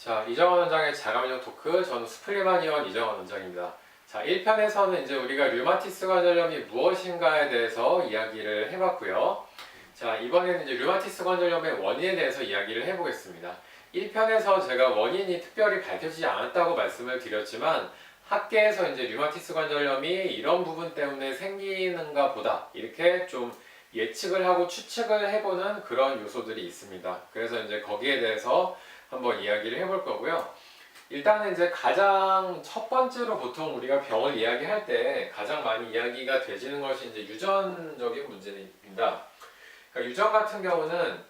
자, 이정원 원장의 자가면역 토크, 저는 수플리마니원 이정원 원장입니다. 자, 1편에서는 이제 우리가 류마티스 관절염이 무엇인가에 대해서 이야기를 해봤고요. 자, 이번에는 이제 류마티스 관절염의 원인에 대해서 이야기를 해보겠습니다. 1편에서 제가 원인이 특별히 밝혀지지 않았다고 말씀을 드렸지만, 학계에서 이제 류마티스 관절염이 이런 부분 때문에 생기는가 보다, 이렇게 좀 예측을 하고 추측을 해보는 그런 요소들이 있습니다. 그래서 이제 거기에 대해서 한번 이야기를 해볼 거고요. 일단은 이제 가장 첫 번째로 보통 우리가 병을 이야기할 때 가장 많이 이야기가 되지는 것이 이제 유전적인 문제입니다. 그러니까 유전 같은 경우는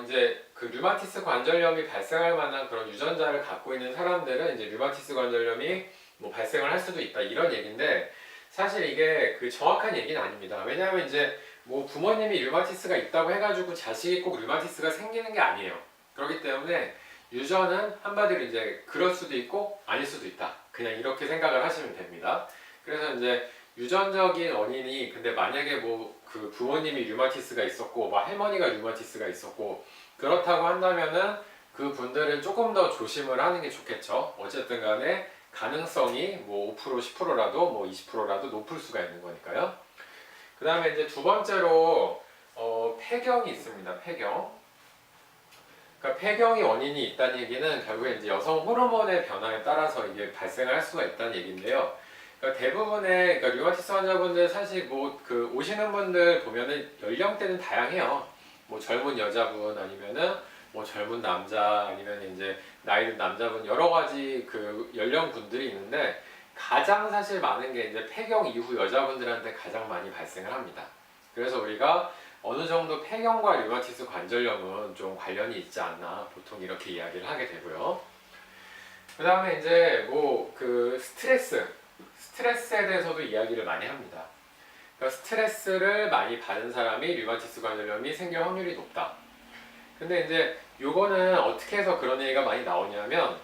이제 그 류마티스 관절염이 발생할 만한 그런 유전자를 갖고 있는 사람들은 이제 류마티스 관절염이 뭐 발생을 할 수도 있다 이런 얘기인데, 사실 이게 그 정확한 얘기는 아닙니다. 왜냐하면 이제 뭐 부모님이 류마티스가 있다고 해가지고 자식이 꼭 류마티스가 생기는 게 아니에요. 그렇기 때문에 유전은 한마디로 이제 그럴 수도 있고 아닐 수도 있다, 그냥 이렇게 생각을 하시면 됩니다. 그래서 이제 유전적인 원인이, 근데 만약에 뭐 그 부모님이 류마티스가 있었고 뭐 할머니가 류마티스가 있었고 그렇다고 한다면은 그 분들은 조금 더 조심을 하는 게 좋겠죠. 어쨌든 간에 가능성이 뭐 5% 10%라도 뭐 20%라도 높을 수가 있는 거니까요. 그 다음에 이제 두 번째로 폐경이 있습니다. 폐경. 그러니까 폐경이 원인이 있다는 얘기는 결국에 이제 여성 호르몬의 변화에 따라서 이게 발생을 할 수가 있다는 얘기인데요. 그러니까 대부분의 그러니까 류마티스 환자분들 사실 뭐 그 오시는 분들 보면은 연령대는 다양해요. 뭐 젊은 여자분 아니면은 뭐 젊은 남자 아니면 이제 나이 든 남자분 여러 가지 그 연령군들이 있는데, 가장 사실 많은 게 이제 폐경 이후 여자분들한테 가장 많이 발생을 합니다. 그래서 우리가 어느 정도 폐경과 류마티스 관절염은 좀 관련이 있지 않나 보통 이렇게 이야기를 하게 되고요. 그 다음에 이제 뭐 그 스트레스에 대해서도 이야기를 많이 합니다. 그러니까 스트레스를 많이 받은 사람이 류마티스 관절염이 생길 확률이 높다. 근데 이제 요거는 어떻게 해서 그런 얘기가 많이 나오냐면,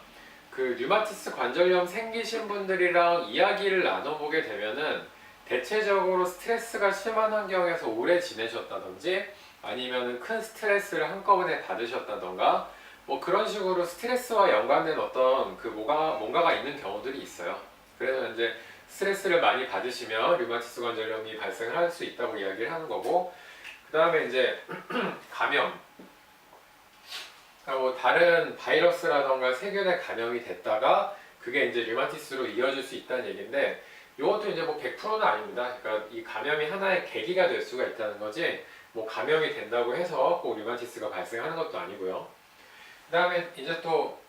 그 류마티스 관절염 생기신 분들이랑 이야기를 나눠보게 되면은 대체적으로 스트레스가 심한 환경에서 오래 지내셨다든지 아니면 큰 스트레스를 한꺼번에 받으셨다던가 뭐 그런 식으로 스트레스와 연관된 어떤 그 뭔가가 있는 경우들이 있어요. 그래서 이제 스트레스를 많이 받으시면 류마티스 관절염이 발생을 할 수 있다고 이야기를 하는 거고, 그 다음에 이제 감염, 뭐 다른 바이러스라던가 세균에 감염이 됐다가 그게 이제 류마티스로 이어질 수 있다는 얘기인데, 이것도 이제 뭐 100%는 아닙니다. 그러니까 이 감염이 하나의 계기가 될 수가 있다는 거지, 뭐 감염이 된다고 해서 꼭 류마티스가 발생하는 것도 아니고요. 그 다음에 이제 또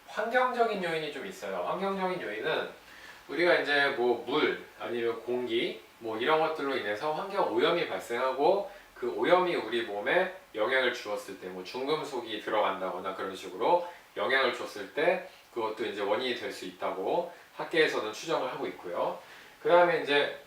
환경적인 요인이 좀 있어요. 환경적인 요인은 우리가 이제 뭐 물 아니면 공기 뭐 이런 것들로 인해서 환경 오염이 발생하고, 그 오염이 우리 몸에 영향을 주었을 때 뭐 중금속이 들어간다거나 그런 식으로 영향을 줬을 때 그것도 이제 원인이 될 수 있다고 학계에서는 추정을 하고 있고요. 그 다음에 이제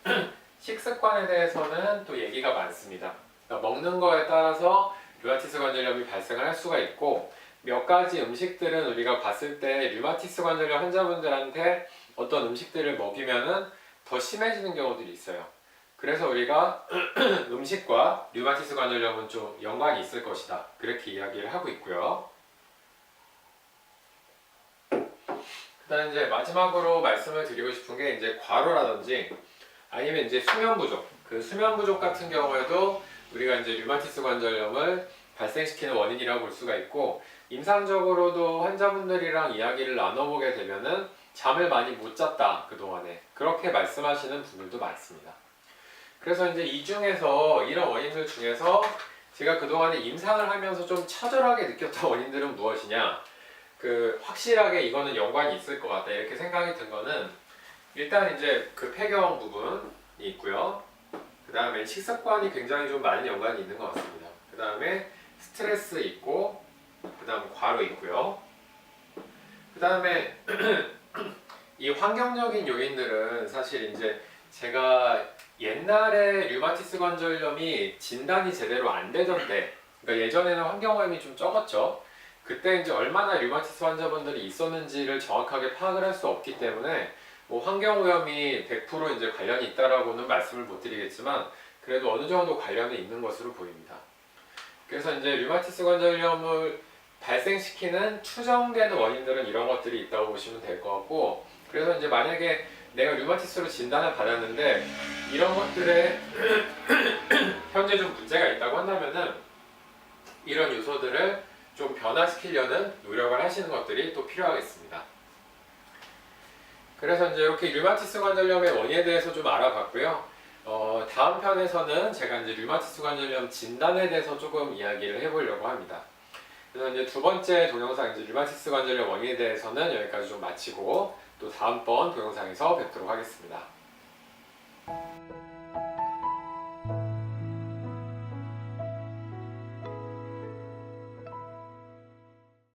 식습관에 대해서는 또 얘기가 많습니다. 그러니까 먹는 거에 따라서 류마티스 관절염이 발생을 할 수가 있고, 몇 가지 음식들은 우리가 봤을 때 류마티스 관절염 환자분들한테 어떤 음식들을 먹이면은 더 심해지는 경우들이 있어요. 그래서 우리가 음식과 류마티스 관절염은 좀 연관이 있을 것이다, 그렇게 이야기를 하고 있고요. 그다음 이제 마지막으로 말씀을 드리고 싶은 게 이제 과로라든지 아니면 이제 수면 부족. 그 수면 부족 같은 경우에도 우리가 이제 류마티스 관절염을 발생시키는 원인이라고 볼 수가 있고, 임상적으로도 환자분들이랑 이야기를 나눠보게 되면은 잠을 많이 못 잤다 그동안에, 그렇게 말씀하시는 분들도 많습니다. 그래서 이제 이 중에서 이런 원인들 중에서 제가 그동안에 임상을 하면서 좀 처절하게 느꼈던 원인들은 무엇이냐, 그 확실하게 이거는 연관이 있을 것 같다 이렇게 생각이 든 거는, 일단 이제 그 폐경 부분이 있고요. 그 다음에 식습관이 굉장히 좀 많은 연관이 있는 것 같습니다. 그 다음에 스트레스 있고, 그 다음 과로 있고요. 그 다음에 이 환경적인 요인들은 사실 이제 제가 옛날에 류마티스 관절염이 진단이 제대로 안 되던 때, 그러니까 예전에는 환경오염이 좀 적었죠. 그때 이제 얼마나 류마티스 환자분들이 있었는지를 정확하게 파악을 할 수 없기 때문에 뭐 환경오염이 100% 이제 관련이 있다라고는 말씀을 못 드리겠지만, 그래도 어느 정도 관련이 있는 것으로 보입니다. 그래서 이제 류마티스 관절염을 발생시키는 추정되는 원인들은 이런 것들이 있다고 보시면 될 것 같고, 그래서 이제 만약에 내가 류마티스로 진단을 받았는데 이런 것들에 현재 좀 문제가 있다고 한다면은 이런 요소들을 좀 변화시키려는 노력을 하시는 것들이 또 필요하겠습니다. 그래서 이제 이렇게 류마티스 관절염의 원인에 대해서 좀 알아봤고요. 다음 편에서는 제가 이제 류마티스 관절염 진단에 대해서 조금 이야기를 해보려고 합니다. 그래서 이제 두 번째 동영상 이제 류마티스 관절염 원인에 대해서는 여기까지 좀 마치고 또 다음번 동영상에서 뵙도록 하겠습니다.